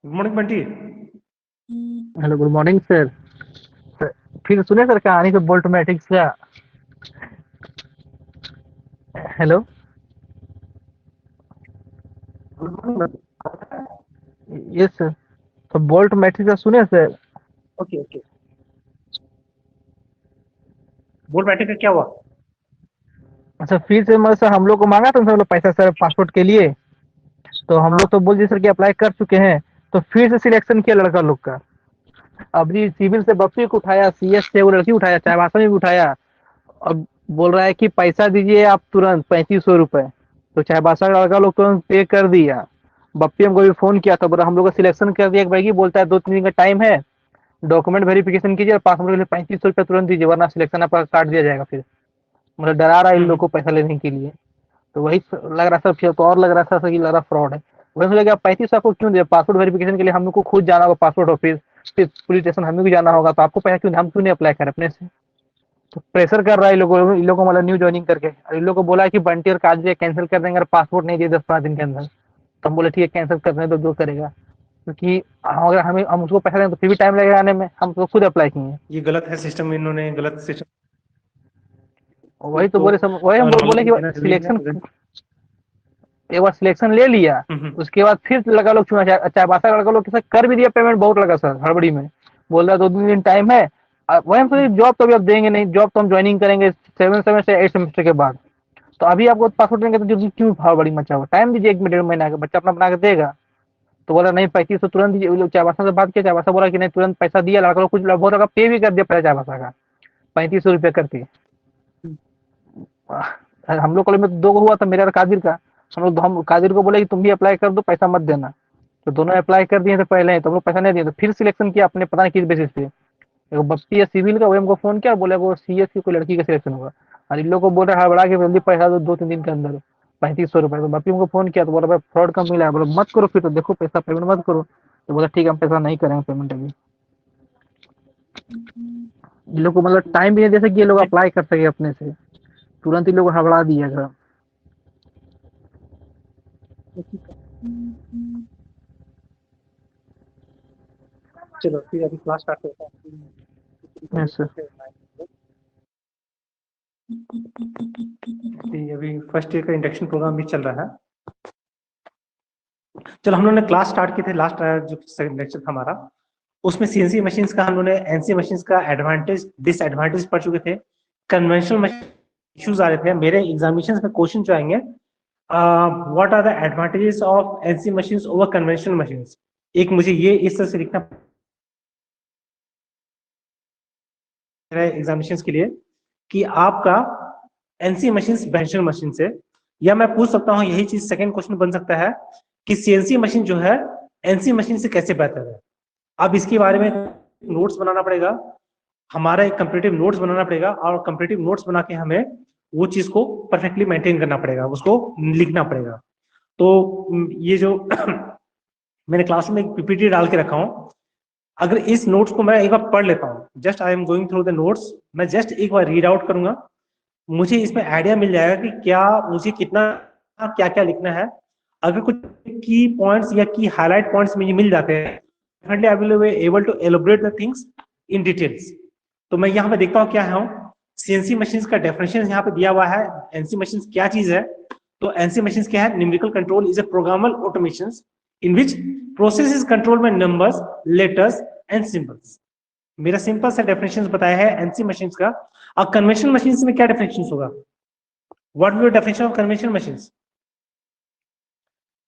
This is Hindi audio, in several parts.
Good morning Bunty. Hello, good morning sir. Sir, फिर सुने सर कहानी पे बोल्ट मैट्रिक्स का। Hello. Good morning. Yes sir. तो बोल्ट मैट्रिक्स का सुने सर। Okay okay. बोल बैठे का क्या हुआ? अच्छा, फिर से मतलब सर हम लोग को मांगा था सर लोग पैसा सर पासपोर्ट के लिए। तो हम हाँ। लोग तो बोल दिए सर कि अप्लाई कर चुके हैं। तो फिर से सिलेक्शन किया लड़का लोग का। अभी सिविल से बप्पी को उठाया, सीएस से वो लड़की उठाया, चाईबासा में भी उठाया। अब बोल रहा है कि पैसा दीजिए आप तुरंत 3500 रुपए। तो चाईबासा का लड़का लोग तुरंत पे कर दिया। बप्पी हमको भी फोन किया था, बोला हम लोग का सिलेक्शन कर दिया भाई, बोलता है 2-3 दिन का टाइम है, डॉक्यूमेंट वेरिफिकेशन कीजिए और पासपोर्ट के लिए 3500 रुपया तुरंत दीजिए, वरना सिलेक्शन आपका काट दिया जाएगा। फिर मतलब डरा रहा है इन लोग को हम्म। पैसा लेने के लिए। तो वही लग रहा था, फिर तो और लग रहा था कि लग रहा फ्रॉड है। वही सोचा कि आप 3500 आपको क्यों दिया, पासपोर्ट वेरिफिकेशन के लिए हम लोग को खुद जाना होगा पासपोर्ट ऑफिस, फिर पुलिस स्टेशन हमें भी जाना होगा, तो आपको पैसा क्यों, हम क्यों नहीं अप्लाई करें अपने से। तो प्रेशर कर रहा है इन लोगों को मतलब न्यू ज्वाइनिंग करके, और इन लोग को बोला है कि बंटी और काजल कैंसिल कर देंगे अगर पासपोर्ट नहीं दिए 10-15 दिन के अंदर। तो हम बोले ठीक है कैंसिल कर दें, तो जो करेगा, क्योंकि अगर हम उसको पैसा दें तो फिर भी टाइम लगेगा आने में, हम तो खुद अप्लाई किए हैं। ये गलत है सिस्टम, इन्होंने गलत सिस्टम। वही तो तो बोले सब, वही हम बोले नॉलेज कि देना जरूरी है सिलेक्शन, अगर। एक बार सिलेक्शन ले लिया, हम्म। उसके बाद फिर लगा लोग चुना चाईबासा का लड़का लोग सर कर भी दिया पेमेंट, बहुत लगा सर हड़बड़ी में। बोल रहा 2-3 दिन टाइम है। वही हम सोचे जॉब तो अभी आप देंगे नहीं, जॉब तो हम ज्वाइनिंग करेंगे 7 सेमेस्टर 8 सेमेस्टर के बाद। तो अभी आपको पासपोर्ट देंगे तो जरूरी क्यों हड़बड़ी मचा हुआ, टाइम दीजिए 1 डेढ़ महीना का, बच्चा अपना बना के देगा। तो बोला नहीं 3500 तुरंत दीजिए, वो लोग चाईबासा से बात किया, चाईबासा बोला कि नहीं तुरंत पैसा दिया, लड़का लोग कुछ बहुत लगा पे भी कर दिया पैसा चाईबासा का, 3500 रुपया करके। हम लोग कॉलेज में तो 2 को हुआ था, मेरा और कादिर का। हम कादिर को बोले कि तुम भी अप्लाई कर दो, पैसा मत देना। तो दोनों अप्लाई कर दिए थे पहले ही, तो हम लोग पैसा नहीं दिए, तो फिर सिलेक्शन किया अपने पता नहीं किस बेसिस पे। एगो बप्पी है सिविल का, वही हमको फोन किया, बोले वो सीएस की कोई लड़की का सिलेक्शन होगा। और इन लोग को बोल रहा है हड़बड़ा के जल्दी पैसा दो 2-3 दिन के अंदर 3500 रुपये। तो बप्पी हमको फोन किया तो बोला भाई फ्रॉड कंपनी लाया, बोला मत करो फिर, तो देखो पैसा पेमेंट मत करो। तो बोला ठीक है हम पैसा नहीं करेंगे पेमेंट अभी। इन लोग को मतलब टाइम भी नहीं दे सके ये लोग अप्लाई कर सके अपने से, तुरंत ही लोग हड़बड़ा दिया घर। चलो फिर अभी क्लास स्टार्ट करता ऐसे है। अभी फर्स्ट ईयर का इंडक्शन प्रोग्राम भी चल रहा है। चलो हम लोगों ने क्लास स्टार्ट किए थे लास्ट जो लेक्चर था हमारा, उसमें सीएनसी मशीन्स का हम लोगों ने एनसी मशीन्स का एडवांटेज डिसएडवांटेज पढ़ चुके थे। कन्वेंशनल मशीन इश्यूज आ रहे थे, मेरे एग्जामिनेशन में क्वेश्चन जो आएंगे, what are the advantages of NC machines over conventional machines. एक मुझे ये इस तरह से लिखना है एग्जामिनेशन के लिए कि आपका एनसी मशीन कन्वेंशनल मशीन से, या मैं पूछ सकता हूं यही चीज सेकंड क्वेश्चन बन सकता है कि सीएनसी मशीन जो है एनसी मशीन से कैसे बेहतर है। अब इसके बारे में नोट्स बनाना पड़ेगा, हमारा एक कंपेरेटिव नोट्स बनाना पड़ेगा, और कंपेरेटिव नोट्स बना के हमें वो चीज को परफेक्टली मेंटेन करना पड़ेगा, उसको लिखना पड़ेगा। तो ये जो मैंने क्लासरूम में एक पीपीटी डाल के रखा हूं, अगर इस नोट्स को मैं एक बार पढ़ लेता हूँ, just I am going through the notes, मैं जस्ट एक बार रीड आउट करूंगा, मुझे इसमें आइडिया मिल जाएगा कि क्या मुझे कितना क्या क्या लिखना है। अगर कुछ की पॉइंट्स या की हाईलाइट पॉइंट्स मुझे मिल जाते हैं, definitely I will be able to elaborate the things in details. तो मैं यहाँ पे देखता हूँ क्या है, सीएनसी मशीन्स का डेफिनेशन यहाँ पे दिया हुआ है। एनसी मशीन्स क्या चीज है? तो एनसी मशीन्स क्या है? Numerical control is a programmable automation in which process is control by numbers, letters and symbols. मेरा सिंपल सा डेफिनेशन बताया है एनसी मशीन्स का। अब कन्वेंशनल मशीन्स में क्या डेफिनेशन होगा? What will definition of conventional machines?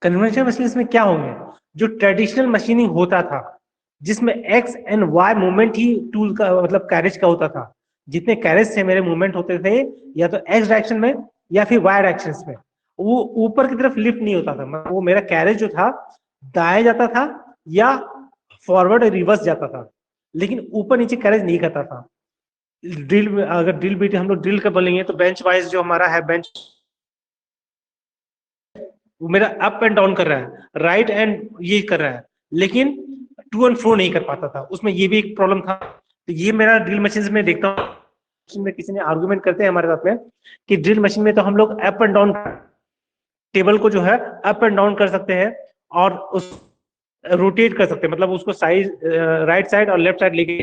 Conventional machines में क्या होंगे? जो ट्रेडिशनल मशीनिंग होता था, जिसमें एक्स एंड वाई मूवमेंट ही टूल का मतलब कैरेज का होता था, जितने कैरेज थे मेरे मूवमेंट होते थे या तो एक्स डायरेक्शन में या फिर वाई डायरेक्शन में, वो ऊपर की तरफ लिफ्ट नहीं होता था। वो मेरा कैरेज जो था दाएं जाता था या फॉरवर्ड रिवर्स जाता था, लेकिन ऊपर नीचे कैरेज नहीं करता था। ड्रिल में अगर ड्रिल बीट हम लोग ड्रिल कर बोलेंगे तो बेंच वाइज जो हमारा है बेंच, वो मेरा अप एंड डाउन कर रहा है, राइट एंड ये कर रहा है, लेकिन टू एंड फ्रो नहीं कर पाता था। उसमें ये भी एक प्रॉब्लम था। तो ये मेरा ड्रिल मशीन में देखता हूँ, में किसी ने आर्गुमेंट करते हैं हमारे साथ में कि ड्रिल मशीन में तो हम लोग अप एंड डाउन टेबल को जो है अप एंड डाउन कर सकते हैं, और उस रोटेट कर सकते हैं, मतलब उसको साइड राइट साइड और लेफ्ट साइड लेके।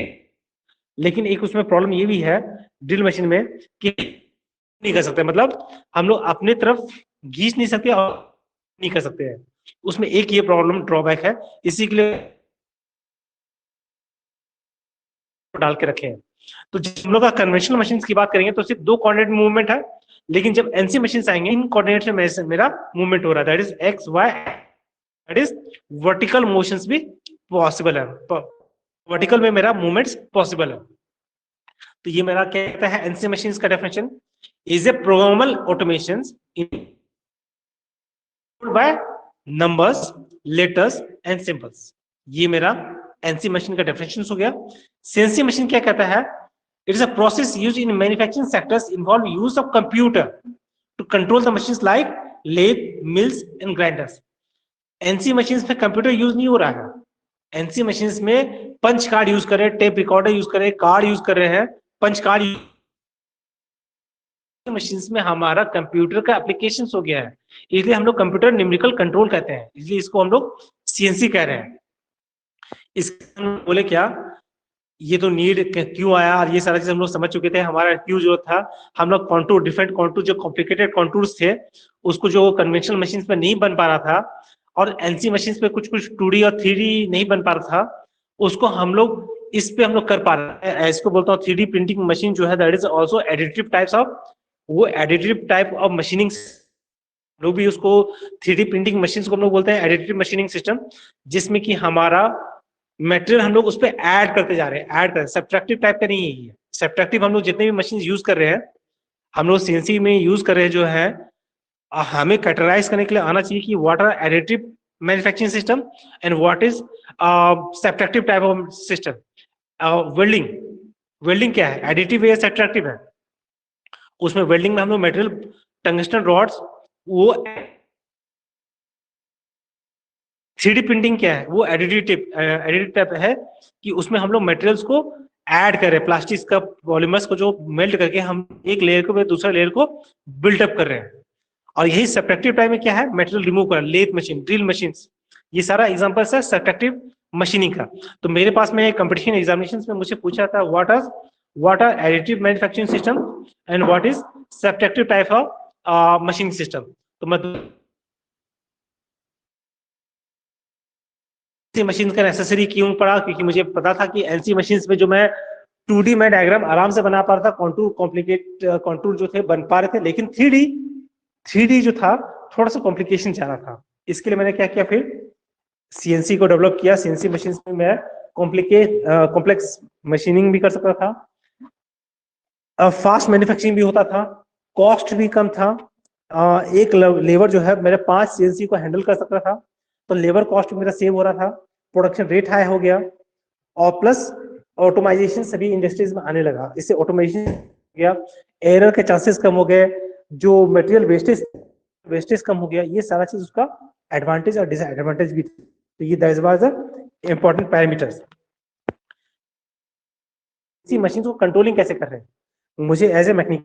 लेकिन एक उसमें प्रॉब्लम ये भी है ड्रिल मशीन में कि नहीं कर सकते, मतलब हम लोग अपने तरफ खींच नहीं सकते और नहीं कर सकते हैं। उसमें एक ये प्रॉब्लम ड्रॉबैक है, इसी के लिए डाल के रखे हैं। तो जब हम लोग का कन्वेंशनल मशीन की बात करेंगे तो सिर्फ 2 कोऑर्डिनेट मूवमेंट है, लेकिन जब एनसी मशीन आएंगे इन कोऑर्डिनेट में मेरा मूवमेंट हो रहा है, that is X Y, that is vertical motions भी पॉसिबल है, वर्टिकल में मेरा मूवमेंट्स पॉसिबल है। तो ये मेरा क्या कहता है एनसी मशीन का definition is a programmable automation bye numbers, letters and symbols. ये मेरा एनसी मशीन का डेफिनेशन हो गया। सीएनसी मशीन क्या कहता है? It is a process used in manufacturing sectors involve use of computer to control the machines like lathe, mills and grinders. NC machines में कंप्यूटर यूज नहीं हो रहा है, एनसी मशीन्स में पंच कार्ड यूज कर रहे हैं, टेप रिकॉर्डर यूज कर रहे हैं, कार्ड यूज कर रहे हैं, पंच कार्ड मशीन्स में हमारा कंप्यूटर का एप्लीकेशन हो गया है, इसलिए हम लोग कंप्यूटर न्यूमेरिकल कंट्रोल कहते हैं, इसलिए इसको हम लोग सीएनसी कह रहे हैं। इसके बोले क्या, ये तो नीड क्यों आया और ये सारा चीज हम लोग समझ चुके थे। हमारा क्यों जो था, हम लोग कॉन्टूर, डिफरेंट कॉन्टूर, जो कॉम्प्लिकेटेड कॉन्टूर्स थे उसको जो कन्वेंशनल मशीन्स पे नहीं बन पा रहा था, और एनसी मशीन्स पे कुछ कुछ 2D और 3D नहीं बन पा रहा था, उसको हम लोग इस पे हम लोग कर पा रहे हैं। इसको बोलता हूँ 3D प्रिंटिंग मशीन जो है, that is also additive types of, वो एडिटिव टाइप ऑफ मशीनिंग, लोग भी उसको 3D प्रिंटिंग मशीन को हम लोग बोलते हैं एडिटिव मशीनिंग सिस्टम, जिसमें कि हमारा मटेरियल हम लोग उस पर ऐड करते जा रहे हैं, ऐड कर, सब्ट्रैक्टिव टाइप का नहीं है ये। सब्ट्रैक्टिव हम लोग जितने भी मशीन यूज कर रहे हैं, हम लोग सीएनसी में यूज कर रहे हैं जो है, हमें कैटेगराइज करने के लिए आना चाहिए कि what are additive manufacturing system and what is subtractive type of system. Welding, welding क्या है, एडिटिव है या सब्ट्रैक्टिव है? उसमें वेल्डिंग में हम लोग मटेरियल, टंगस्टन रॉड्स, वो 3D प्रिंटिंग क्या है, वो एडिटिव टाइप है कि उसमें हम लोग मटेरियल्स को ऐड कर रहे हैं, प्लास्टिक का पॉलीमर्स को जो मेल्ट करके हम एक लेयर को दूसरा लेयर को बिल्डअप कर रहे हैं। और यही सब्ट्रैक्टिव टाइप में क्या है, मटेरियल रिमूव कर, लेथ मशीन, ड्रिल मशीन, ये सारा एग्जांपल है सब्ट्रैक्टिव मशीनिंग का। तो मेरे पास में कंपटीशन एग्जामिनेशन में मुझे पूछा था what are additive manufacturing system and what is subtractive type of machining system. तो मैं एनसी मशीन का नेसेसरी क्यों पड़ा, क्योंकि मुझे पता था कि एनसी मशीन में जो मैं 2D में डायग्राम आराम से बना पा रहा था, कॉन्टूर कॉम्प्लिकेट कॉन्टूर जो थे बन पा रहे थे, लेकिन 3D जो था थोड़ा सा कॉम्प्लिकेशन ज्यादा था। इसके लिए मैंने क्या किया, फिर सीएनसी को डेवलप किया। सीएनसी मशीन में मैं कॉम्प्लेक्स मशीनिंग भी कर सकता था, फास्ट मैन्युफैक्चरिंग भी होता था, कॉस्ट भी कम था। एक लेबर जो है मेरे 5 सीएनसी को हैंडल कर सकता था, तो लेबर कॉस्ट मेरा सेव हो रहा था, प्रोडक्शन रेट हाई हो गया, और प्लस ऑटोमाइजेशन सभी इंडस्ट्रीज में आने लगा, इससे ऑटोमेशन हो गया, एरर के चांसेस कम हो गए, जो मटेरियल वेस्टेज कम हो गया। ये सारा चीज उसका एडवांटेज और डिसएडवांटेज भी था। तो ये that was the important parameters. इसी मशीन को कंट्रोलिंग कैसे कर रहे हैं, मुझे as a mechanic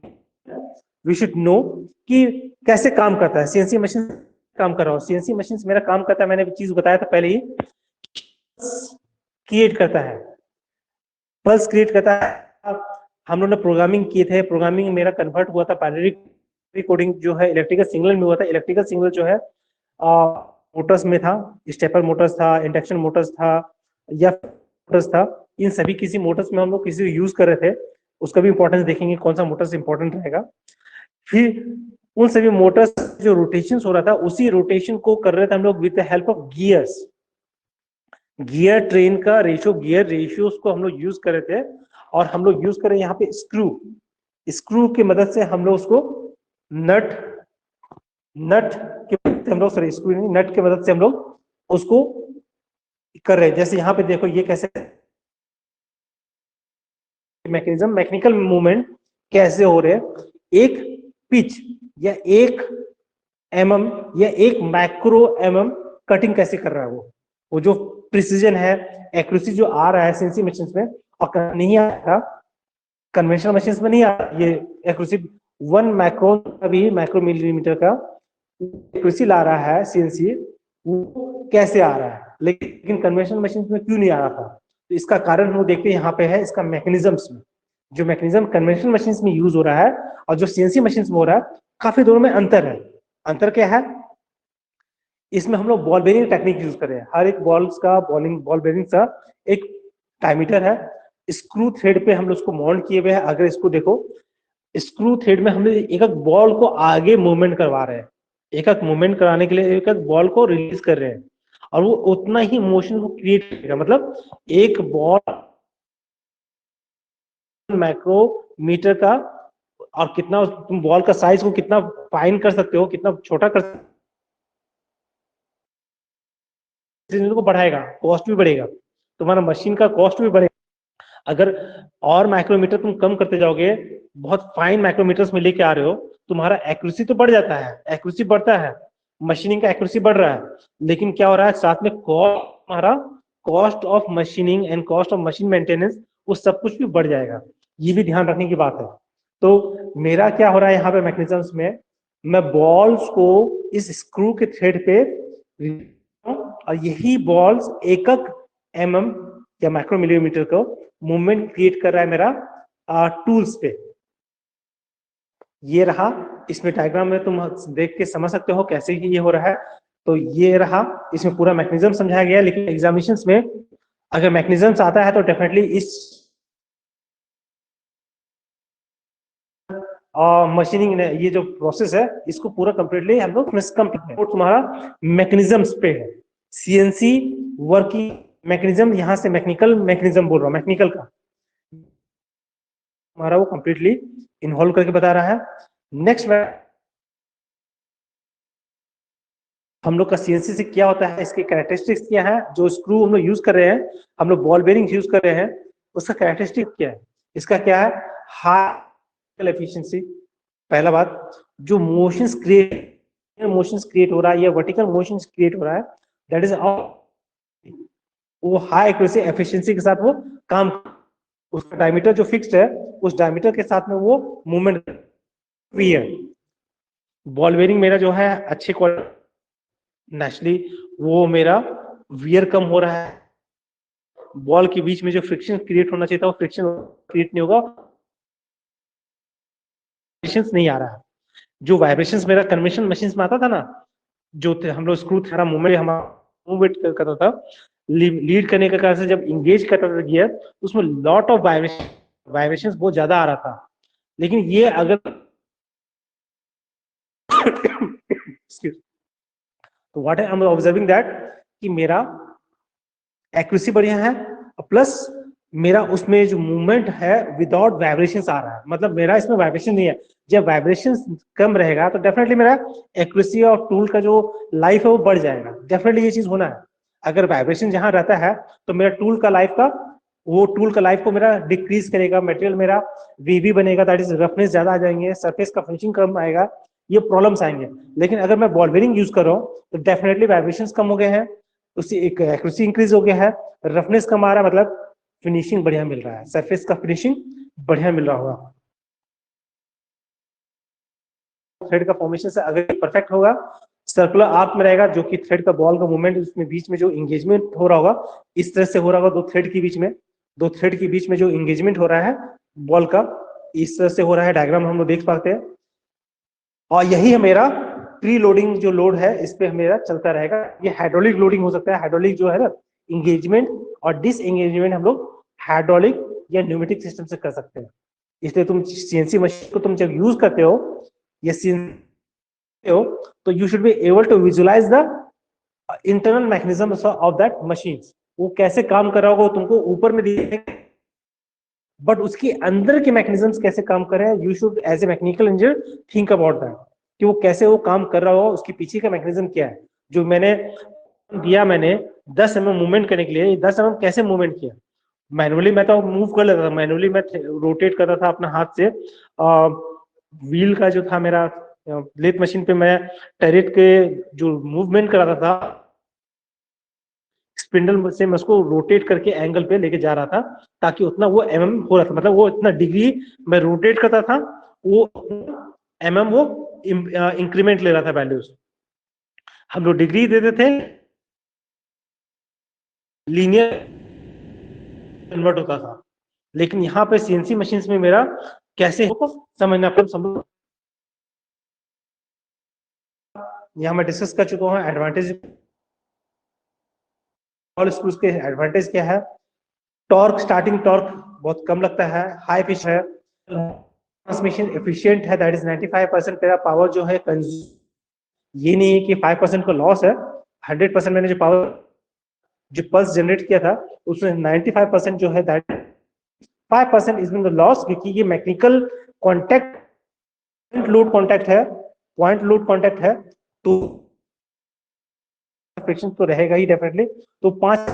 we should know कि कैसे काम करता है सीएनसी मशीन, काम कर रहा हूँ सीएनसी मशीन मेरा काम करता है, मैंने चीज बताया था पहले ही, क्रिएट करता है, पल्स क्रिएट करता है। हम लोगों ने प्रोग्रामिंग किए थे, प्रोग्रामिंग मेरा कन्वर्ट हुआ था बाइनरी कोडिंग जो है इलेक्ट्रिकल सिग्नल में हुआ था। इलेक्ट्रिकल सिग्नल जो है मोटर्स में था, स्टेपर मोटर्स था, इंडक्शन मोटर्स था या मोटर्स था, इन सभी किसी मोटर्स में हम लोग किसी यूज कर रहे थे, उसका भी इंपॉर्टेंस देखेंगे कौन सा मोटर्स इंपॉर्टेंट रहेगा। फिर उन सभी मोटर्स जो रोटेशन हो रहा था, उसी रोटेशन को कर रहे थे हम लोग with the help of gears, gear train का रेशियो, गियर रेशियोज को हम लोग यूज कर रहे थे। और हम लोग यूज कर रहे हैं यहाँ पे स्क्रू की मदद से हम लोग उसको नट की मदद से हम लोग, सॉरी स्क्रू नहीं, नट की मदद से हम लोग उसको कर रहे हैं। जैसे यहाँ पे देखो ये कैसे मैकेनिज्म, मैकेनिकल मूवमेंट कैसे हो रहे हैं, एक पिच या 1 mm या 1 माइक्रो mm कटिंग कैसे कर रहा है, वो जो प्रिसीजन है, एक्यूरेसी जो आ रहा है सीएनसी मशीन में, और नहीं आ रहा कन्वेंशनल मशीन में, नहीं आ रहा ये एक्यूरेसी 1 माइक्रोन का भी, माइक्रो मिलीमीटर का एक्यूरेसी ला रहा है सीएनसी, वो कैसे आ रहा है, लेकिन कन्वेंशनल मशीन में क्यों नहीं आ रहा था? तो इसका कारण हम देखते हैं यहाँ पे है इसका मैकेनिज्म्स में। जो मैकेनिज्म कन्वेंशनल मशीन में यूज हो रहा है और जो सीएनसी मशीन में हो रहा है, काफी दोनों में अंतर है। अंतर क्या है? इसमें हम लोग बॉल बेरिंग टेक्निक यूज कर रहे हैं। हर एक बॉल्स का बॉल बेरिंग का एक डायमीटर है, स्क्रू थ्रेड पे हम लोग उसको माउंट किए हुए हैं। अगर इसको देखो, स्क्रू थ्रेड में हम लोग एक एक बॉल को आगे मूवमेंट करवा रहे हैं, एक एक मूवमेंट कराने के लिए एक एक बॉल को रिलीज कर रहे हैं, और वो उतना ही मोशन को क्रिएट करेगा। मतलब एक बॉल माइक्रोमीटर का, और कितना तुम बॉल का साइज को कितना फाइन कर सकते हो, कितना छोटा कर सकते को बढ़ाएगा, कॉस्ट भी बढ़ेगा, तुम्हारा मशीन का कॉस्ट भी बढ़ेगा। अगर और माइक्रोमीटर तुम कम करते जाओगे, बहुत फाइन माइक्रोमीटर्स में लेके आ रहे हो, तुम्हारा एक्यूरेसी तो बढ़ जाता है, एक्यूरेसी बढ़ता है, मशीनिंग का एक्यूरेसी बढ़ रहा है, लेकिन क्या हो रहा है साथ में हमारा cost of machining and cost of machine maintenance, वो सब कुछ भी बढ़ जाएगा। ये भी ध्यान रखने की बात है। तो मेरा क्या हो रहा है यहाँ पे मैकेनिज्म्स में, मैं बॉल्स को इस स्क्रू के थ्रेड पे, और यही बॉल्स एकक mm या माइक्रो मिलीमीटर को मूवमेंट क्रिएट कर रहा है मेरा टूल्स पे। ये रहा, इसमें डायग्राम में तुम देख के समझ सकते हो कैसे ये हो रहा है। तो ये रहा, इसमें पूरा मैकेनिज्म समझाया गया है। लेकिन एग्जामिनेशंस में अगर मैकेनिज्म आता है तो डेफिनेटली इस मशीनिंग ये जो प्रोसेस है, इसको पूरा कंप्लीटली हम लोग तुम्हारा मैकेनिज्म्स पे है। सीएनसी वर्किंग मैकेनिज्म, यहां से मैकेनिकल मैकेनिज्म बोल रहा हूं, मैकेनिकल का हमारा वो कंप्लीटली इन्वॉल्व करके बता रहा है। नेक्स्ट हम लोग का सीएनसी से क्या होता है, इसकी कैरेक्टरिस्टिक्स क्या है, जो स्क्रू हम लोग यूज कर रहे हैं, हम लोग बॉल बेरिंग यूज कर रहे हैं, उसका कैरेक्टरिस्टिक क्या है, इसका क्या है, हाई एफिशिएंसी। पहला बात, जो मोशंस क्रिएट हो रहा है या वर्टिकल मोशंस क्रिएट हो रहा है, दैट इज वो हाई एक्यूरेसी एफिशिएंसी के साथ वो काम, उसका डायमीटर जो फिक्स्ड है, उस डायमीटर के साथ में वो मूवमेंट भी है। बॉल बेरिंग मेरा जो है अच्छे क्वालिटी, नेचुरली वो मेरा वियर कम हो रहा है, बॉल के बीच में जो फ्रिक्शन क्रिएट होना चाहिए था वो फ्रिक्शन क्रिएट नहीं होगा, वाइब्रेशंस नहीं आ रहा है। जो वाइब्रेशंस मेरा कन्वेंशन मशीन में आता था ना, जो हम लोग स्क्रू था मूवमेंट हमारा मूवमेंट करता था, लीड करने के कारण से जब इंगेज करता था गियर, उसमें लॉट ऑफ वाइब्रेशंस बहुत ज्यादा आ रहा था। लेकिन ये अगर तो what I am observing that कि मेरा एक्यूरेसी बढ़िया है, प्लस मेरा उसमें जो मूवमेंट है विदाउट वाइब्रेशंस आ रहा है। मतलब मेरा इसमें वाइब्रेशन नहीं है। जब वाइब्रेशन कम रहेगा तो डेफिनेटली मेरा एक्यूरेसी और टूल का जो लाइफ है वो बढ़ जाएगा। डेफिनेटली ये चीज होना है। अगर वाइब्रेशन जहां रहता है तो मेरा टूल का लाइफ को मेरा डिक्रीज करेगा, मटेरियल मेरा वीवी बनेगा, दैट इज रफनेस ज्यादा आ जाएंगे, सरफेस का फिनिशिंग कम आएगा, ये प्रॉब्लम्स आएंगे। लेकिन अगर मैं बॉल बेरिंग यूज कर रहा हूँ तो डेफिनेटली वाइब्रेशंस कम हो गए हैं, उससे एक एक्यूरेसी इंक्रीज हो गया है, रफनेस कम आ रहा है, मतलब फिनिशिंग बढ़िया मिल रहा है, सरफेस का फिनिशिंग बढ़िया मिल रहा होगा। थ्रेड का फॉर्मेशन से अगर परफेक्ट होगा, सर्कुलर आर्क में रहेगा, जो कि थ्रेड का बॉल का मूवमेंट उसमें बीच में जो इंगेजमेंट हो रहा होगा, इस तरह से हो रहा होगा। दो थ्रेड के बीच में जो इंगेजमेंट हो रहा है बॉल का, इस तरह से हो रहा है। डायग्राम हम लोग देख पाते हैं। और यही है मेरा प्री लोडिंग जो लोड है, इस पे मेरा चलता रहेगा। ये हाइड्रोलिक लोडिंग हो सकता है। हाइड्रोलिक जो है ना, इंगेजमेंट और डिस एंगेजमेंट हम लोग हाइड्रोलिक या न्यूमेटिक सिस्टम से कर सकते हैं। इसलिए तुम सीएनसी मशीन को तुम जब यूज करते हो या सीएनसी हो, तो you should be able to visualize the internal mechanism of that machine. वो कैसे काम कर रहा होगा तुमको ऊपर में दिखेगा, बट उसके अंदर के मैकेनिज्म्स कैसे काम कर रहे हैं, you should as a mechanical engineer think about that, कि वो कैसे वो काम कर रहा होगा, उसके पीछे का मैकेनिज्म क्या है। जो मैंने 10 mm मूवमेंट करने के लिए, 10 mm कैसे मूवमेंट किया, मैनुअली मैं तो मूव कर लेता था, मैनुअली मैं रोटेट करता था अपना हाथ से। व्हील का जो था मेरा लेथ मशीन पे, मैं टैरेट के जो मूवमेंट कराता था, स्पिंडल से मैं उसको रोटेट करके एंगल पे लेके जा रहा था, ताकि उतना वो mm हो रहा था, मतलब वो इतना डिग्री मैं रोटेट करता था, वो mm वो इंक्रीमेंट ले रहा था वैल्यूज। हम लोग डिग्री देते थे लीनियर कन्वर्ट होता था, लेकिन यहाँ पे सीएनसी मशीन्स में मेरा कैसे समझना समझ यहाँ मैं डिस्कस कर चुका हूँ एडवांटेज और स्क्रूज के एडवांटेज क्या है। टॉर्क, स्टार्टिंग टॉर्क बहुत कम लगता है, हाई पिच है, ट्रांसमिशन एफिशिएंट है, दैट इज 95% तेरा पावर जो है ये नहीं है कि 5% का लॉस है, 100% मैंने जो पावर जो पल्स जनरेट किया था उसमें 95% जो है दैट 5% इज द लॉस, क्योंकि ये मैकेनिकल कॉन्टैक्ट लोड कॉन्टैक्ट है, पॉइंट लोड कॉन्टैक्ट है, तो फ्रिक्शन तो रहेगा ही डेफिनेटली, तो 5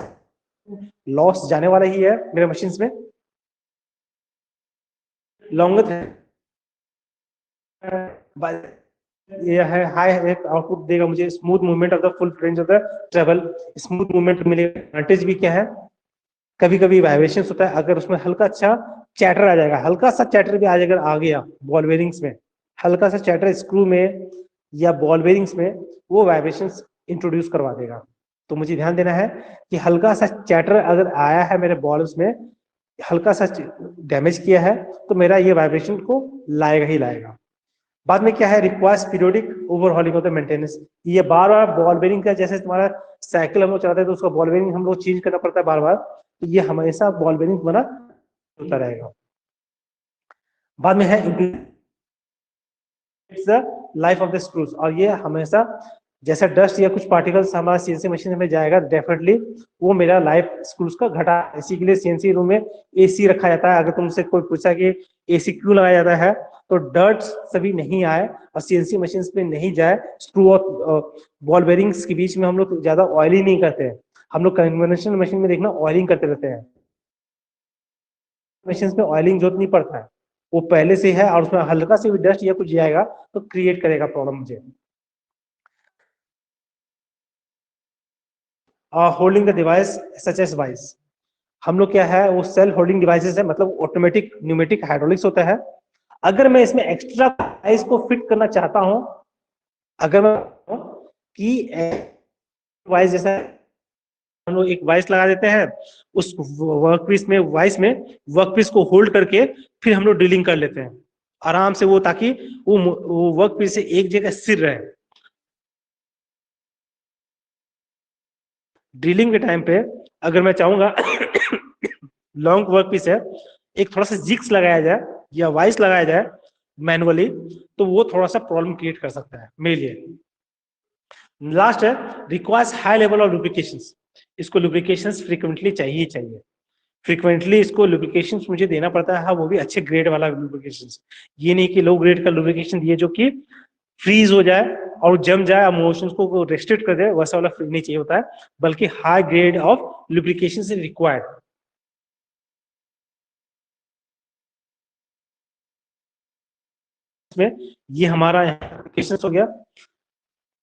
लॉस जाने वाला ही है मेरे मशीन्स में। लॉन्गर ये है हाई एक आउटपुट देगा मुझे, smooth movement of the full range of the travel, smooth movement मिलेगा। एडवांटेज भी क्या है, कभी कभी वाइब्रेशंस होता है, अगर उसमें हल्का अच्छा चैटर आ जाएगा, हल्का सा चैटर भी आ गया बॉल बेरिंग्स में, हल्का सा चैटर स्क्रू में या बॉल बेरिंग्स में, वो वाइब्रेशंस इंट्रोड्यूस करवा देगा। तो मुझे ध्यान देना है कि हल्का सा चैटर अगर आया है मेरे बॉल्स में, हल्का सा डैमेज किया है, तो मेरा ये वाइब्रेशन को लाएगा ही लाएगा। बाद में क्या है, requires periodic overhauling of the maintenance, ये बार बार बॉल बेरिंग का, जैसे तुम्हारा साइकिल हम लोग चलाते हैं तो उसका बॉल बेरिंग हम लोग चेंज करना पड़ता है बार बार, तो ये हमेशा बॉल बेरिंग बना होता रहेगा। बाद में है लाइफ ऑफ द स्क्रूज, और ये हमेशा जैसा डस्ट या कुछ पार्टिकल्स हमारा सीएनसी मशीन में जाएगा, डेफिनेटली वो मेरा लाइफ स्क्रूज का घटा। इसी के लिए सीएनसी रूम में एसी रखा जाता है। अगर तुमसे कोई पूछा कि एसी क्यों लगाया जाता है, तो डर्ट सभी नहीं आए और सीएनसी मशीन में नहीं जाए, स्क्रू और बॉल बेरिंग्स के बीच में हम लोग ज्यादा ऑयलिंग नहीं करते हैं। हम लोग कन्वेंशनल मशीन में देखना ऑयलिंग करते रहते हैं, मशीन में ऑयलिंग जरूरत नहीं पड़ता है, वो पहले से है, और उसमें हल्का से भी डस्ट या कुछ जाएगा तो क्रिएट करेगा प्रॉब्लम मुझे। Holding the device such as vice, हम लोग क्या है वो सेल्फ होल्डिंग डिवाइसेस है, मतलब ऑटोमेटिक न्यूमेटिक हाइड्रोलिक्स होता है। अगर मैं इसमें एक्स्ट्रा डिवाइस को फिट करना चाहता हूं, अगर मैं कि वाइस जैसा हम लोग एक वाइस लगा देते हैं, उस वर्कपीस में वर्कपीस को होल्ड करके फिर हम लोग ड्रिलिंग कर लेते हैं आराम से, वो ताकि वो वर्कपीस से एक जगह स्थिर रहे। ड्रिलिंग के टाइम पे अगर मैं चाहूंगा लॉन्ग वर्क पीस है, एक थोड़ा सा जिक्स लगाया जाए या वाइस लगाया जाए मैनुअली, तो वो थोड़ा सा प्रॉब्लम क्रिएट कर सकता है मेरे लिए। लास्ट है रिक्वायर्स हाई लेवल ऑफ लुब्रिकेशंस, इसको लुब्रिकेशंस फ्रीक्वेंटली चाहिए चाहिए, फ्रीक्वेंटली इसको लुब्रिकेशंस मुझे देना पड़ता है, वो भी अच्छे ग्रेड वाला लुब्रिकेशंस। ये नहीं कि लो ग्रेड का लुब्रिकेशन दिए जो कि फ्रीज हो जाए और जम जाए, मोशंस को रेस्ट्रिक्ट कर दे, वैसा वाला नहीं चाहिए होता है, बल्कि high grade of lubrication is required. में ये हमारा एप्लीकेशन हो गया।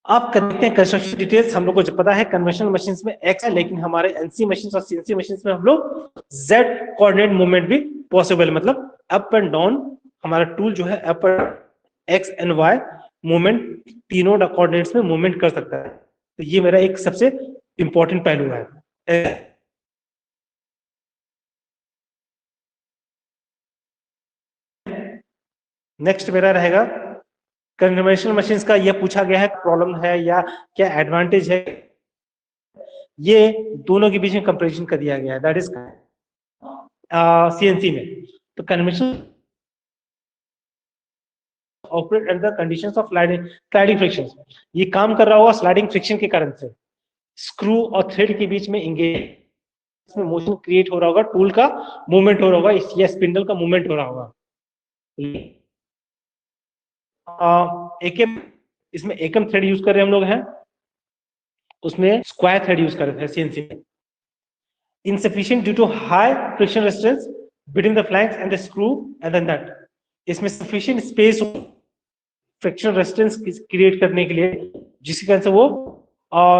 आप करते हैं कंस्ट्रक्शन डिटेल्स, हम लोग को जो पता है कन्वेंशनल मशीन में एक्स है, लेकिन हमारे एनसी मशीन और सीएनसी मशीन में हम लोग जेड कोऑर्डिनेट मूवमेंट भी पॉसिबल है, मतलब अप एंड डाउन हमारा टूल जो है up X and Y movement तीनों कोऑर्डिनेट्स में मूवमेंट कर सकता है। तो ये मेरा एक सबसे इंपॉर्टेंट पहलू है। नेक्स्ट मेरा रहेगा कन्वेंशनल मशीन्स का, ये पूछा गया है प्रॉब्लम है या क्या एडवांटेज है, ये दोनों के बीच में कंपैरिजन कर दिया गया है, दैट इज सीएनसी में। तो conventional operate under conditions of sliding friction, ये काम कर रहा होगा स्लाइडिंग फ्रिक्शन के कारण से, स्क्रू और थ्रेड के बीच में इंगेज में मोशन क्रिएट हो रहा होगा, टूल का मूवमेंट हो रहा होगा या स्पिंडल का मूवमेंट हो रहा होगा। एकम, इसमें एकम थ्रेड यूज कर रहे हम लोग हैं, उसमें स्क्वायर थ्रेड यूज कर रहे थे सीएनसी में। Insufficient due to high friction resistance between the flanks and the screw and the nut, इसमें sufficient space friction resistance create करने के लिए, जिसके कारण से वो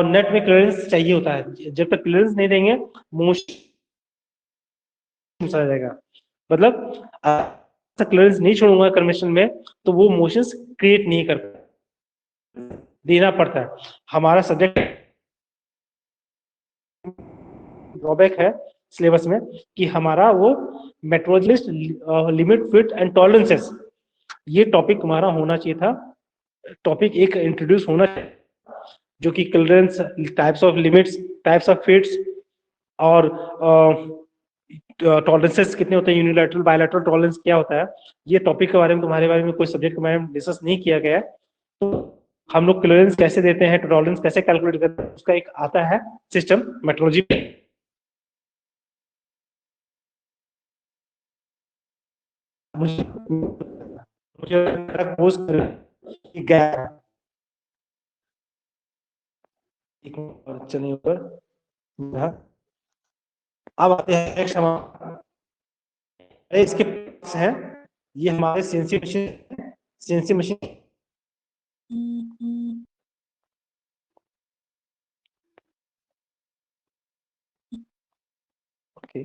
नट में क्लियरेंस चाहिए होता है, जब तक क्लियरेंस नहीं देंगे मोशन चला जाएगा, मतलब क्लियरेंस नहीं छोड़ूंगा कन्वेंशन में तो वो मोशंस क्रिएट नहीं कर देना पड़ता है। हमारा सब्जेक्ट ड्रॉबैक है सिलेबस में कि हमारा वो metrologist limit fit and tolerances, ये टॉपिक हमारा होना चाहिए था, टॉपिक एक इंट्रोड्यूस होना चाहिए, जो कि clearance, types of limits, types of fits और टॉलरेंसेस कितने होते हैं, यूनिलैटरल बायलैटरल टॉलरेंस क्या होता है, ये टॉपिक के बारे में तुम्हारे बारे में कोई सब्जेक्ट के बारे में डिस्कस नहीं किया गया है। तो हम लोग क्लियरेंस कैसे देते हैं, टॉलरेंस कैसे कैलकुलेट करते हैं, उसका एक आता है सिस्टम मेट्रोलॉजी। मुझे गया चलिए ऊपर। अब आते हैं क्षमा, इसके हैं ये हमारे CNC machine, CNC machine okay.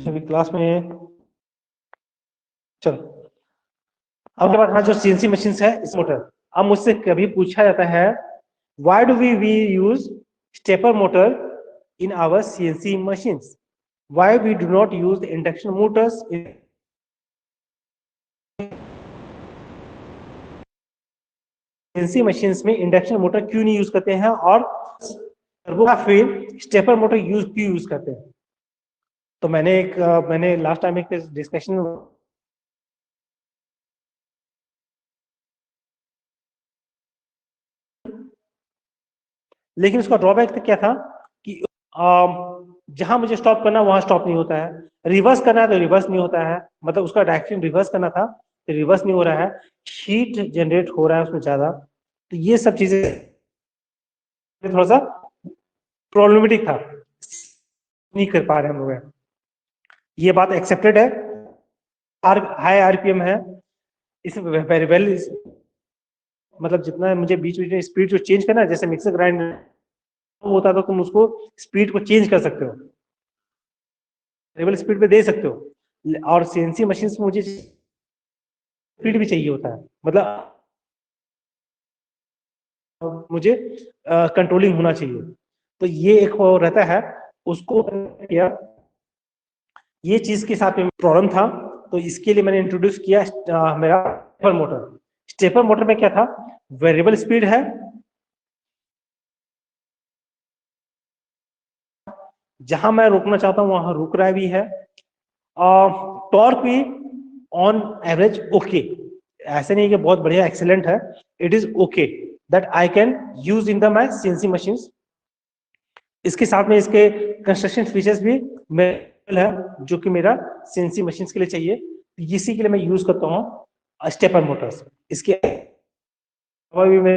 अभी क्लास में चलो, अब हमारे पास जो सीएनसी मशीन है इस मोटर, अब मुझसे कभी पूछा जाता है why do we use stepper motor in our CNC machines, why we do not use induction motors in CNC machines में, इंडक्शन मोटर क्यों नहीं यूज करते हैं और फिर स्टेपर मोटर क्यों यूज करते हैं। तो मैंने लास्ट टाइम एक डिस्कशन लेकिन उसका ड्रॉबैक तो क्या था कि जहां मुझे स्टॉप करना वहां स्टॉप नहीं होता है, रिवर्स करना है तो रिवर्स नहीं होता है, मतलब उसका डायरेक्शन रिवर्स करना था तो रिवर्स नहीं हो रहा है, हीट जनरेट हो रहा है उसमें ज्यादा, तो ये सब चीजें थोड़ा सा प्रॉब्लमेटिक था, नहीं कर पा रहे हम लोग। ये बात एक्सेप्टेड है, हाई आरपीएम है, इस वेरी वेल, मतलब जितना मुझे बीच बीच में स्पीड जो चेंज करना है, जैसे मिक्सर ग्राइंडर होता था तुम उसको स्पीड को चेंज कर सकते हो, वेरिएबल स्पीड पे दे सकते हो, और सीएनसी मशीन में मुझे स्पीड भी चाहिए होता है, मतलब मुझे कंट्रोलिंग होना चाहिए, तो ये एक वो रहता है, उसको किया, ये चीज के साथ में प्रॉब्लम था, तो इसके लिए मैंने इंट्रोड्यूस किया मेरा स्टेपर मोटर। स्टेपर मोटर में क्या था, वेरिएबल स्पीड है, जहां मैं रोकना चाहता हूं वहां रुक रहा भी है, टॉर्क भी ऑन एवरेज ओके, ऐसे नहीं कि बहुत बढ़िया एक्सीलेंट है, it is okay that I can use in the my CNC machine. इसके साथ में इसके कंस्ट्रक्शन फीचर्स भी है जो कि मेरा सीएनसी मशीन के लिए चाहिए, इसी के लिए मैं यूज करता हूँ स्टेपर मोटर्स। इसके भी मैं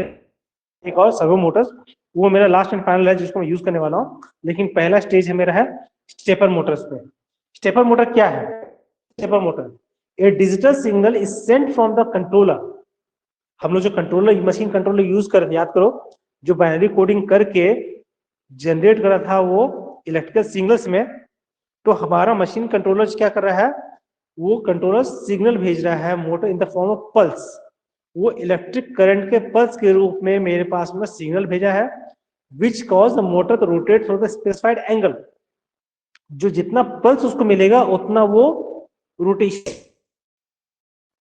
एक और सर्वो मोटर्स, वो मेरा लास्ट एंड फाइनल है जिसको मैं यूज करने वाला हूँ, लेकिन पहला स्टेज है मेरा है स्टेपर मोटर्स पे। स्टेपर मोटर क्या है, stepper motor A digital signal is sent from the controller, हम लोग जो कंट्रोलर मशीन कंट्रोलर यूज कर, याद करो जो बाइनरी कोडिंग करके जनरेट कर रहा था वो इलेक्ट्रिकल सिग्नल्स में, तो हमारा मशीन कंट्रोलर क्या कर रहा है, वो कंट्रोलर सिग्नल भेज रहा है motor in the form of pulse, वो इलेक्ट्रिक करंट के पल्स के रूप में मेरे पास में सिग्नल भेजा है, which cause the motor to rotate through the specified angle, जो जितना पल्स उसको मिलेगा उतना वो रोटेशन,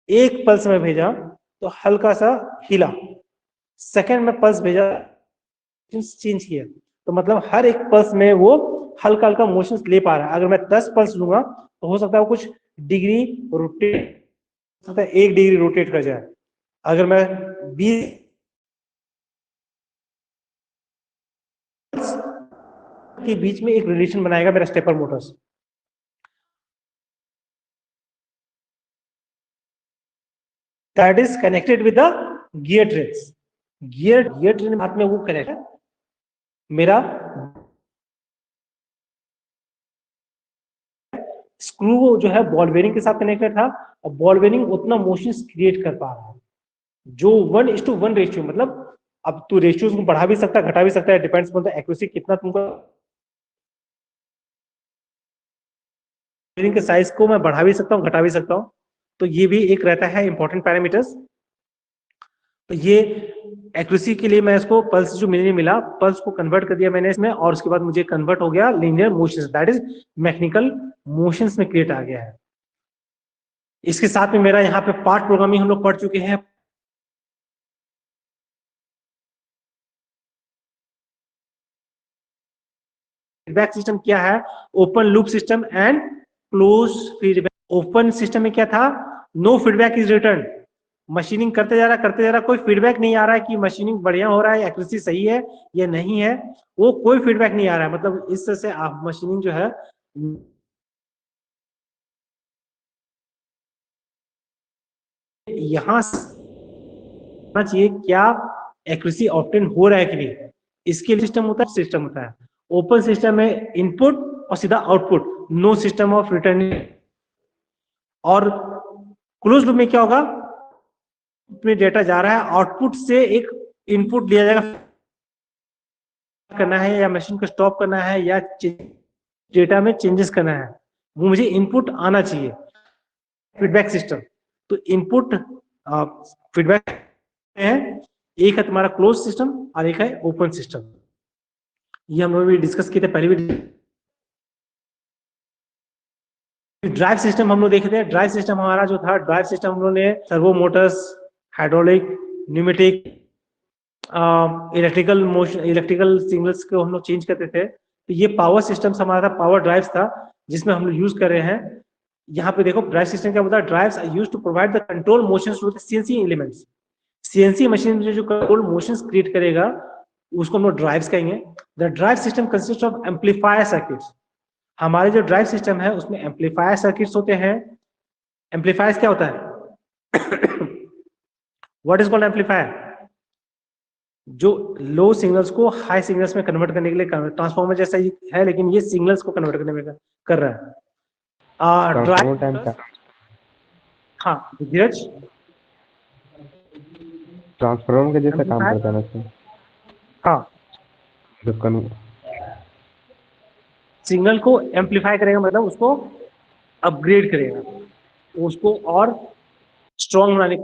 एक पल्स में भेजा तो हल्का सा हिला, सेकंड में पल्स भेजा चेंज किया, तो मतलब हर एक पल्स में वो हल्का हल्का मोशन ले पा रहा है। अगर मैं 10 पल्स लूंगा तो हो सकता है वो कुछ डिग्री रोटेट, सकता है 1 डिग्री रोटेट कर जाए, अगर मैं 20 के बीच में एक रिलेशन बनाएगा मेरा stepper Motors. That is connected with the gear trains, gear train हाथ में वो कनेक्ट है मेरा, स्क्रू जो है बॉल बेरिंग के साथ कनेक्टेड था, और बॉल बेरिंग उतना मोशन क्रिएट कर पा रहा है जो 1:1 रेशियो, मतलब अब तू रेशियो को बढ़ा भी सकता है घटा भी सकता है, डिपेंड्स ऑन द एक्यूरेसी कितना तुमको, बेरिंग के साइज को मैं बढ़ा भी सकता हूँ घटा भी सकता हूँ, तो ये भी एक रहता है इंपॉर्टेंट पैरामीटर्स। तो ये एक्यूरेसी के लिए मैं इसको पल्स जो मुझे मिला, पल्स को कन्वर्ट कर दिया मैंने इसमें, और उसके बाद मुझे कन्वर्ट हो गया linear motions, that is mechanical motions में क्रिएट आ गया है। इसके साथ में मेरा यहाँ पे पार्ट प्रोग्रामिंग हम लोग पढ़ चुके हैं। फीडबैक सिस्टम क्या है? Open loop system and close feedback. Open system में क्या था? No feedback is return. Machining करते जा रहा, कोई फीडबैक नहीं आ रहा है कि मशीनिंग बढ़िया हो रहा है, एक्यूरेसी सही है या नहीं है, वो कोई फीडबैक नहीं आ रहा है। मतलब इस तरह से आप मशीनिंग जो है यहां चाहिए क्या एक्यूरेसी ऑब्टेन हो रहा है कि नहीं, इसके लिए सिस्टम होता है। ओपन सिस्टम में इनपुट और सीधा output, no system of returning. और क्लोज लूप में क्या होगा? में डेटा जा रहा है, आउटपुट से एक इनपुट लिया जाएगा, करना है या मशीन को स्टॉप करना है या डेटा में चेंजेस करना है, वो मुझे इनपुट आना चाहिए। फीडबैक सिस्टम, तो इनपुट फीडबैक है, एक है तुम्हारा क्लोज सिस्टम और एक है ओपन सिस्टम। ये हम लोग भी डिस्कस किए थे पहले भी। ड्राइव सिस्टम हम लोग देखे थे। ड्राइव सिस्टम हमारा जो था, ड्राइव सिस्टम हम लोग ने servo Motors, hydraulic, pneumatic, electrical motion, electrical signals को हम लोग चेंज करते थे। तो ये पावर सिस्टम्स हमारा था, पावर ड्राइव्स था, जिसमें हम लोग यूज कर रहे हैं। यहाँ पे देखो ड्राइव सिस्टम क्या होता है? Drives are used to provide the control motions to the CNC elements. CNC machine में जो कंट्रोल मोशंस क्रिएट करेगा उसको हम लोग ड्राइव्स कहेंगे। The drive system consist of amplifier circuits. हमारे जो ड्राइव सिस्टम है उसमें एम्पलीफायर सर्किट्स होते हैं। एम्पलीफायर्स क्या होता है? What is called amplifier? जो लो सिग्नल्स को हाई सिग्नल्स में कन्वर्ट करने के लिए, ट्रांसफॉर्मर जैसा ही है लेकिन ये सिग्नल्स को कन्वर्ट करने में कर रहा है। ड्राइव, हाँ धीरज, ट्रांसफार्मर के जैसा काम करता है ना? हाँ, सिग्नल को एम्पलीफाई करेगा, मतलब उसको अपग्रेड करेगा, उसको और स्ट्रॉन्ग बनाने,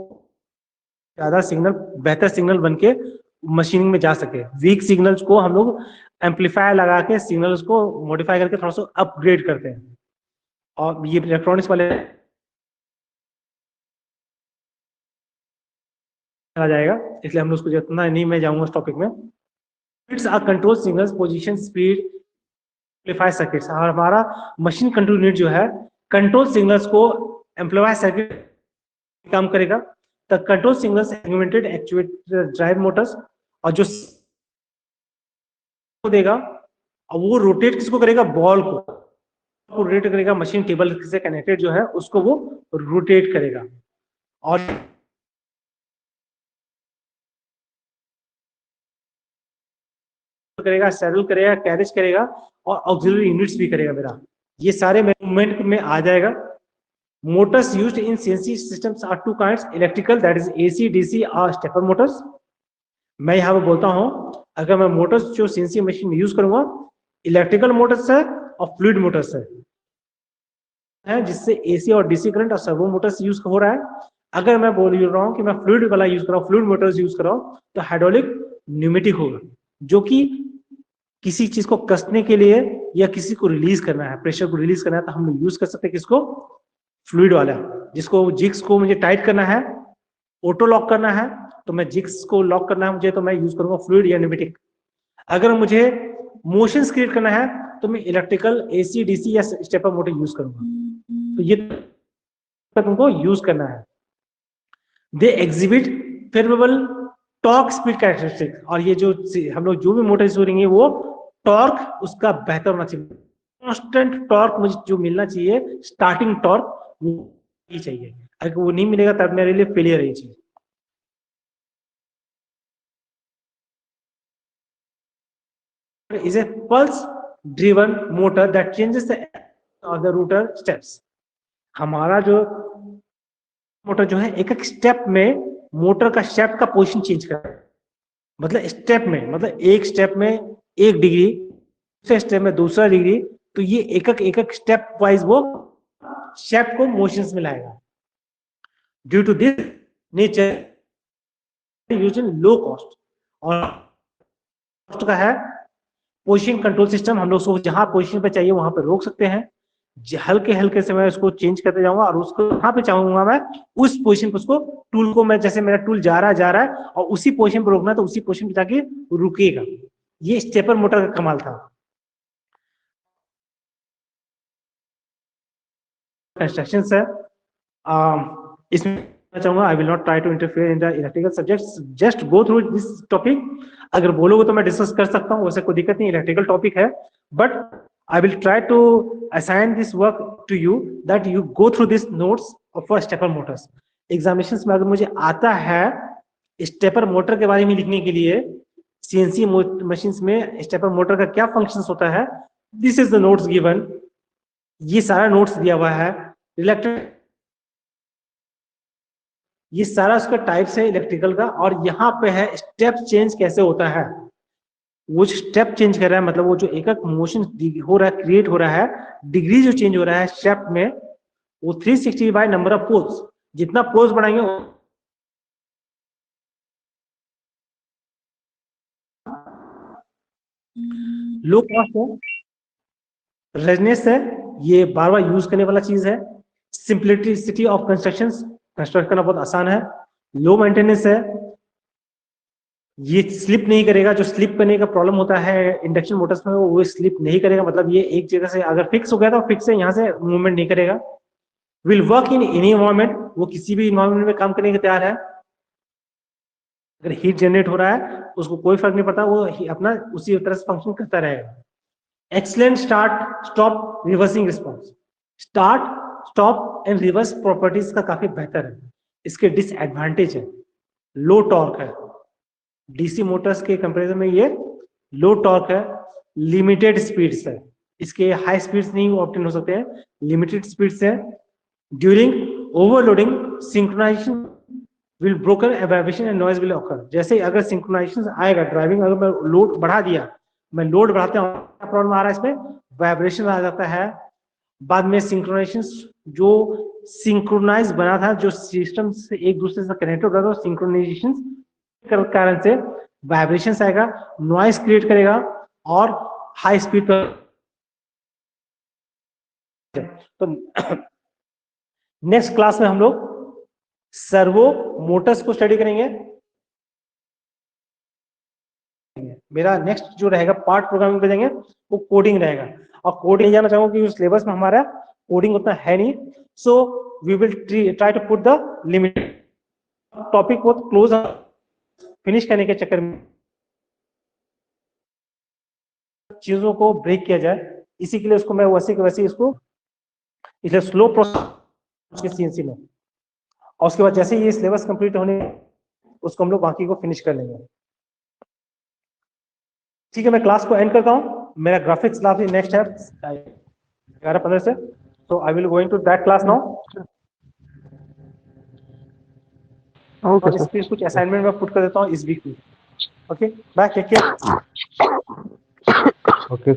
ज्यादा सिग्नल, बेहतर सिग्नल बन के मशीनिंग में जा सके। वीक सिग्नल्स को हम लोग एम्पलीफायर लगा के सिग्नल्स को मॉडिफाई करके थोड़ा सा अपग्रेड करते हैं। और ये इलेक्ट्रॉनिक्स वाले आ जाएगा, इसलिए हम लोग उसको जितना नहीं मैं जाऊंगा उस टॉपिक में। Bits are control signals, position, speed, amplifier circuits. और हमारा मशीन कंट्रोल यूनिट जो है कंट्रोल सिग्नल्स को एम्पलीफायर सर्किट काम करेगा। The control signals augmented actuate drive motors, और जो देगा और वो रोटेट किसको करेगा? बॉल को रोटेट करेगा, मशीन टेबल से कनेक्टेड जो है उसको वो रोटेट करेगा, और करेगा, सैडल करेगा, कैरेज करेगा, और ऑक्सिलरी यूनिट्स भी करेगा मेरा। ये सारे मूवमेंट में आ जाएगा। Motors used in CNC systems are two kinds, electrical that is AC, DC और स्टेपर मोटर्स। मैं यहाँ पे बोलता हूँ, अगर मैं मोटर्स जो सीएनसी मशीन में यूज करूंगा, इलेक्ट्रिकल मोटर्स है और फ्लूइड मोटर्स है, जिससे एसी और डीसी करंट और सर्वो मोटर्स यूज हो रहा है। अगर मैं बोल रहा हूँ कि मैं फ्लूइड वाला यूज कर रहा हूँ, फ्लूइड मोटर्स यूज कर रहा हूँ, तो हाइड्रोलिक न्यूमेटिक होगा, जो कि किसी चीज को कसने के लिए या किसी को रिलीज करना है, प्रेशर को रिलीज करना है, तो हम लोग यूज कर सकते हैं किसको? फ्लूइड वाला। जिसको जिग्स को मुझे टाइट करना है, ऑटो लॉक करना है, तो मैं जिग्स को लॉक करना है मुझे, तो मैं यूज करूंगा फ्लूइड या न्यूमेटिक। अगर मुझे मोशंस क्रिएट करना है तो मैं इलेक्ट्रिकल, एसी, डीसी या स्टेपर मोटर यूज करूंगा। तो ये तुमको यूज करना है। They exhibit favourable torque speed characteristic, और ये जो हम लोग जो भी मोटर यूज करेंगे वो टॉर्क उसका बेहतर होना चाहिए। कांस्टेंट टॉर्क मुझे जो मिलना चाहिए, स्टार्टिंग टॉर्क वो ही चाहिए। अगर वो नहीं मिलेगा तब मेरे लिए फेलियर है ये चीज। is a pulse driven motor that changes the of the rotor steps। हमारा जो मोटर जो है एक एक स्टेप में मोटर का शेप का पोजीशन चेंज कर रहा है। मतलब स्टेप में, मतलब एक स्टेप में 1 डिग्री, दूसरे स्टेप में दूसरा डिग्री, तो ये एक एक स्टेप वाइज वो शेप को मोशंस में लाएगा। Due to this nature use in low cost, और कॉस्ट का है पोजीशन कंट्रोल सिस्टम। हम लोग उसको जहां पोजीशन पे चाहिए वहां पे रोक सकते हैं, हल्के हल्के से मैं उसको चेंज करते जाऊंगा, और उसको जहां पे चाहूंगा मैं उस पोजीशन पे उसको टूल को मैं, जैसे मेरा टूल जा रहा है और उसी पोजीशन पे रोकना, तो उसी पोजीशन पे जाके रुकेगा। ये स्टेपर मोटर का कमाल था। कंस्ट्रक्शन है, इसमें मैं चाहूंगा I will not try to interfere in the electrical subjects, just go through this topic. अगर बोलोगे तो मैं डिस्कस कर सकता हूँ, वैसे कोई दिक्कत नहीं, इलेक्ट्रिकल टॉपिक है, but I will try to assign this work to you that you go through this notes for stepper motors. Examination में अगर मुझे आता है स्टेपर मोटर के बारे में लिखने के लिए, सीएनसी मशीन में स्टेपर मोटर का क्या फंक्शन होता है, this is the notes given. ये सारा नोट्स दिया हुआ है। इलेक्ट्रिक, ये सारा उसका टाइप्स है इलेक्ट्रिकल का, और यहाँ पे है स्टेप चेंज कैसे होता है। वो जो स्टेप चेंज कर रहा है, मतलब वो जो एकक मोशन हो रहा है, क्रिएट हो रहा है, डिग्री जो चेंज हो रहा है स्टेप में, वो 360 बाय नंबर ऑफ पोल्स, जितना पोल्स बढ़ाएंगे लो कॉस्ट है, रेजनेस है, ये बार बार यूज करने वाला चीज है, सिंप्लिसिटी ऑफ कंस्ट्रक्शन, कंस्ट्रक्ट करना बहुत आसान है, लो मेंटेनेंस है, ये स्लिप नहीं करेगा। जो स्लिप करने का प्रॉब्लम होता है इंडक्शन मोटर्स में, वो स्लिप नहीं करेगा, मतलब ये एक जगह से अगर फिक्स हो गया तो फिक्स है, यहाँ से मूवमेंट नहीं करेगा। Will work in any environment, वो किसी भी एनवायरमेंट में काम करने के तैयार है। अगर हीट जनरेट हो रहा है उसको कोई फर्क नहीं पड़ता, वो अपना उसी तरह से फंक्शन करता रहेगा। Excellent start stop reversing response, start stop and reverse properties का काफी बेहतर है। इसके डिसएडवांटेज है लो टॉर्क है, डीसी मोटर्स के कंपैरिजन में ये लो टॉर्क है, लिमिटेड स्पीड्स है, इसके हाई स्पीड्स नहीं ऑब्टेन हो सकते हैं, लिमिटेड स्पीड्स है। During overloading synchronization will broken vibration and noise will occur. जैसे अगर सिंक्रोनाइजेशन आएगा, ड्राइविंग अगर मैं लोड बढ़ा दिया, मैं लोड बढ़ाते हूँ, प्रॉब्लम आ रहा है इसमें, वाइब्रेशन आ जाता है। बाद में सिंक्रोनाइजेशन, जो सिंक्रोनाइज बना था, जो सिस्टम से एक दूसरे से कनेक्ट हो रहा था, सिंक्रोनाइजेशन के कारण से वाइब्रेशन आएगा, नॉइज क्रिएट करेगा, और हाई स्पीड पर। तो नेक्स्ट क्लास में हम लोग सर्वो मोटर्स को स्टडी करेंगे। मेरा नेक्स्ट जो रहेगा पार्ट प्रोग्रामिंग पे देंगे, वो कोडिंग रहेगा, और कोडिंग जाना चाहूंगा कि उस सिलेबस में हमारा कोडिंग उतना है नहीं, so we will try to put the limit topic को क्लोज फिनिश करने के चक्कर में चीजों को ब्रेक किया जाए, इसी के लिए उसको मैं वैसे के वैसे इसको इसे स्लो प्रोसेस सीएनसी में, और उसके बाद जैसे ये सिलेबस कंप्लीट होने उसको हम लोग बाकी को फिनिश कर लेंगे। ठीक है, मैं क्लास को एंड करता हूँ। मेरा ग्राफिक्स क्लास नेक्स्ट है 11-15 से, तो I will going to that class now. Okay और इस पे कुछ असाइनमेंट में पुट कर देता हूँ इस वीक में। Okay bye, take care. Okay.